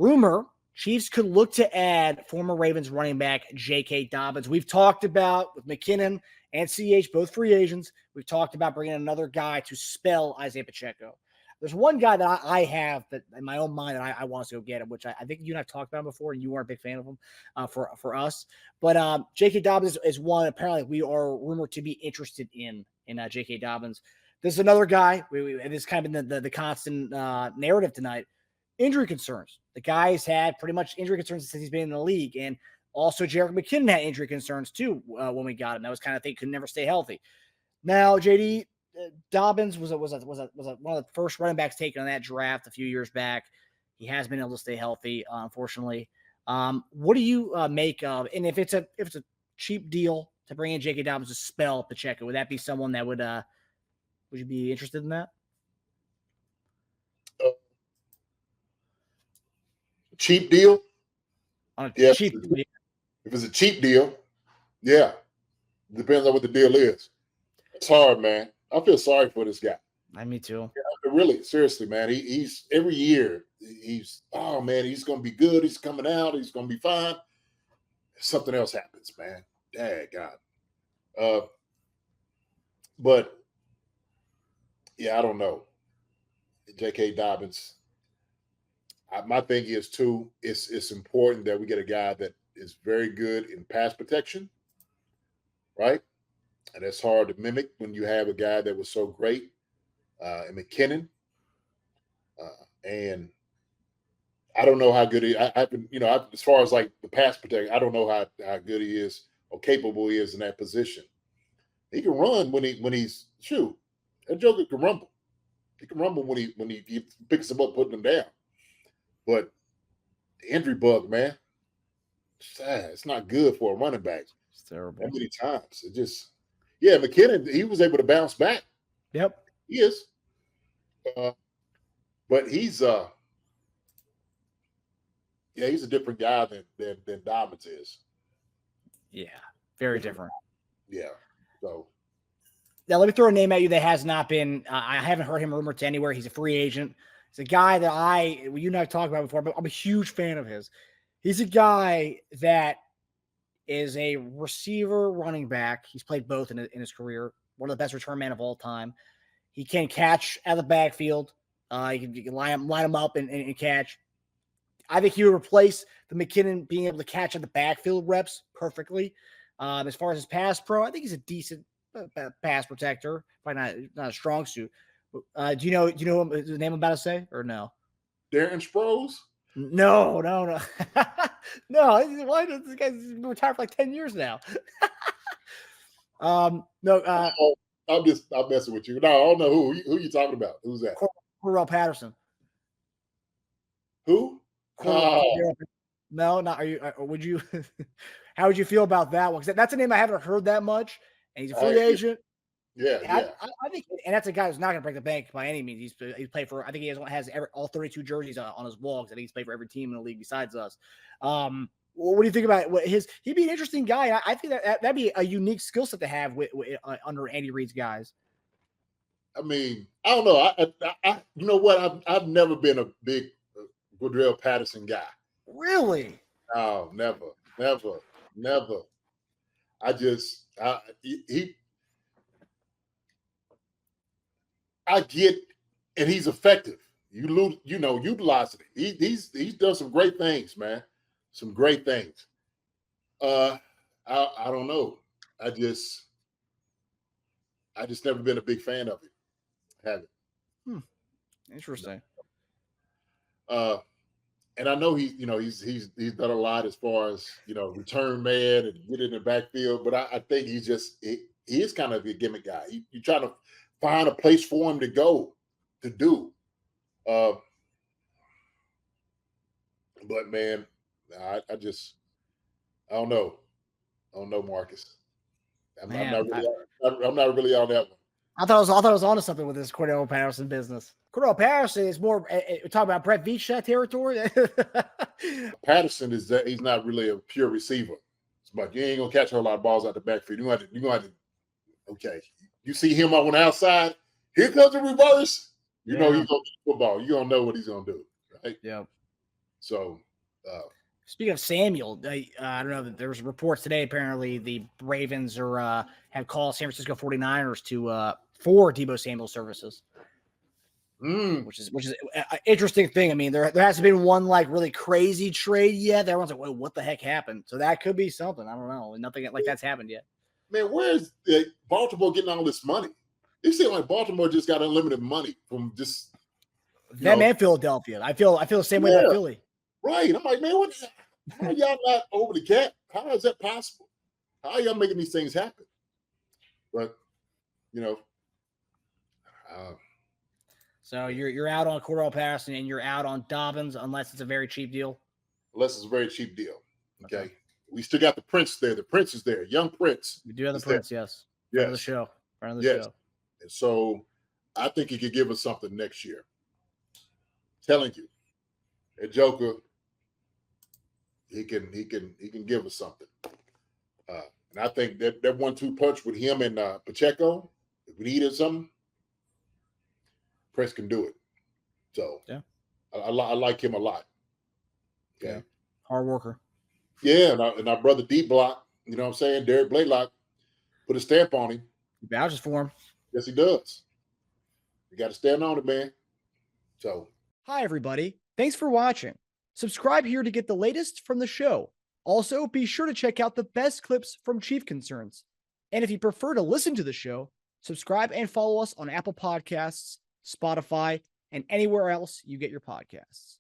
rumor, Chiefs could look to add former Ravens running back JK Dobbins. We've talked about with McKinnon and CH, both free agents. We've talked about bringing another guy to spell Isaiah Pacheco. There's one guy that I have that in my own mind that I want to go get him, which I think you and I have talked about him before, and you weren't a big fan of him for us. But J.K. Dobbins is one apparently we are rumored to be interested in J.K. Dobbins. This is another guy. This has kind of been the constant narrative tonight. Injury concerns. The guy has had pretty much injury concerns since he's been in the league, and also Jerick McKinnon had injury concerns too when we got him. That was kind of thing, could never stay healthy. Now, JD. Dobbins was one of the first running backs taken on that draft a few years back. He has been able to stay healthy, unfortunately. What do you make of? And if it's a cheap deal to bring in J.K. Dobbins to spell Pacheco, would that be someone that would you be interested in that? Cheap deal? Yeah, cheap deal. If it's a cheap deal, yeah. Depends on what the deal is. It's hard, man. I feel sorry for this guy. Me too. Yeah, really, seriously, man. He's every year. He's he's going to be good. He's coming out. He's going to be fine. Something else happens, man. Dang God. But yeah, I don't know. J.K. Dobbins. My thing is too. It's important that we get a guy that is very good in pass protection, right? And it's hard to mimic when you have a guy that was so great in McKinnon. And I don't know how good as far as like the pass protection, I don't know how good he is or capable he is in that position. He can run when he's shoot. That joker can rumble. He can rumble when he picks him up, putting him down. But the injury bug, man, it's not good for a running back. It's terrible. That many times. It just. Yeah, McKinnon, he was able to bounce back. Yep. He is. But he's he's a different guy than Dobbins is. Yeah, very different. Yeah. So now let me throw a name at you that has not been I haven't heard him rumored to anywhere. He's a free agent. He's a guy that you and I have talked about before, but I'm a huge fan of his. He's a guy that is a receiver running back. He's played both in his career. One of the best return men of all time. He can catch out of the backfield. You can line him up and catch. I think he would replace the McKinnon being able to catch at the backfield reps perfectly. As far as his pass pro, I think he's a decent pass protector. Probably not a strong suit. Do you know the name I'm about to say or no? Darren Sproles? No. No. Why does this guy's been retired for like 10 years now? No. I'm messing with you. No, I don't know who you talking about. Who's that? Cordarrelle Patterson. Who? No, not are you? Would you? How would you feel about that one? Because that's a name I haven't heard that much, and he's a free agent. Yeah. I think, and that's a guy who's not going to break the bank by any means. He's played for. I think he has all 32 jerseys on his wall. I think he's played for every team in the league besides us. What do you think about he'd be an interesting guy. I think that'd be a unique skill set to have under Andy Reid's guys. I mean, I don't know. I you know what? I've never been a big Cordarrelle Patterson guy. Really? No, never. I get, and he's effective. Utilizing it. He's done some great things, man. Some great things. I don't know. I just never been a big fan of it. Haven't. Interesting. And I know he's done a lot as far as return man and get in the backfield, but I think he is kind of a gimmick guy. You try to find a place for him to go to do. But man, I don't know. I don't know, Marcus. I'm not really on that one. I thought I was onto something with this Cordarrelle Patterson business. Cordarrelle Patterson is more talking about Brett Veach territory. Patterson he's not really a pure receiver. But you ain't gonna catch a whole lot of balls out the backfield. You're gonna have to okay. You see him on the outside, here comes the reverse. You know he's gonna get football. You don't know what he's gonna do, right? Yeah. So, speaking of Samuel, I don't know. There's reports today. Apparently, the Ravens are have called San Francisco 49ers to for Deebo Samuel services, which is an interesting thing. I mean, there hasn't been one like really crazy trade yet. Everyone's like, "Whoa, what the heck happened?" So that could be something. I don't know. Nothing like that's happened yet. Man, where's Baltimore getting all this money? It seems like Baltimore just got unlimited money from just them and Philadelphia. I feel the same way about Philly. Right. I'm like, man, how are y'all not over the cap? How is that possible? How are y'all making these things happen? But so you're out on Cordarrelle Patterson and you're out on Dobbins unless it's a very cheap deal. Unless it's a very cheap deal. Okay. We still got the Prince there. The Prince is there. Young Prince. We do have the Prince, there. Yes. Friend of the show. And so I think he could give us something next year. Telling you, that Joker, he can give us something. And I think that 1-2 punch with him and Pacheco, if we needed something, Prince can do it. So yeah, I like him a lot. Okay, yeah. Hard worker. Yeah, and our brother D Block, you know what I'm saying? Derek Blaylock put a stamp on him. He vouches for him. Yes, he does. You got to stand on it, man. So, hi everybody. Thanks for watching. Subscribe here to get the latest from the show. Also, be sure to check out the best clips from Chief Concerns. And if you prefer to listen to the show, subscribe and follow us on Apple Podcasts, Spotify, and anywhere else you get your podcasts.